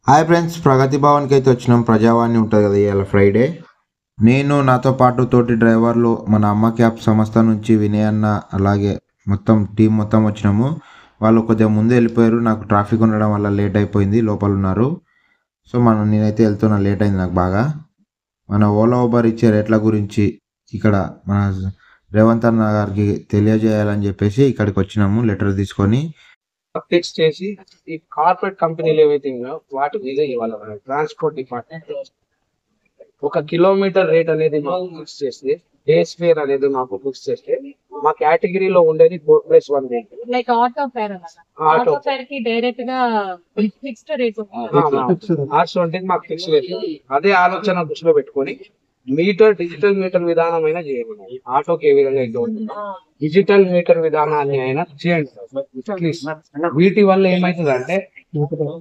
Hi friends, ప్రగతి భవన్కి అయితే వచ్చినాం. ప్రజావాణి ఉంటుంది కదా ఇవాళ ఫ్రైడే. నేను నాతో పాటు తోటి డ్రైవర్లు మన అమ్మ క్యాబ్ సంస్థ నుంచి వినయ్ అన్న, అలాగే మొత్తం టీం మొత్తం వచ్చినాము. వాళ్ళు కొద్దిగా ముందు వెళ్ళిపోయారు, నాకు ట్రాఫిక్ ఉండడం వల్ల లేట్ అయిపోయింది, లోపల ఉన్నారు. సో నేనైతే వెళ్తున్నా, లేట్ అయింది నాకు బాగా. మన ఓలా ఊబర్ ఇచ్చే రేట్ల గురించి ఇక్కడ మన రేవంత్ అన్న గారికి తెలియజేయాలని చెప్పేసి ఇక్కడికి వచ్చినాము లెటర్ తీసుకొని. ఫిక్స్ చేసి ఈ కార్పొరేట్ కంపెనీలు ఏవైతే ఉన్నాయో వాటి మీద ఇవ్వాలి. ట్రాన్స్పోర్ట్ డిపార్ట్మెంట్ ఒక కిలోమీటర్ రేట్ అనేది మాకు ఫిక్స్ చేస్తే, బేస్ ఫేర్ అనేది మాకు ఫిక్స్ చేస్తే, మా కేటగిరీలో ఉండేది 4+1 rate. Like auto fair auto fair కి డైరెక్ట్ గా ఫిక్స్డ్ రేట్ R20 మాకు ఫిక్స్ రేట్. అదే ఆలోచన దృష్టిలో పెట్టుకొని డిజిటల్ మీటర్ విధానం అయినా చేయాలి. ఆటోకి ఏ విధంగా అయితే ఉంటుందో డిజిటల్ మీటర్ విధానాన్ని అయినా చేయండి ప్లీజ్. వీటి వల్ల ఏమైతుంది అంటే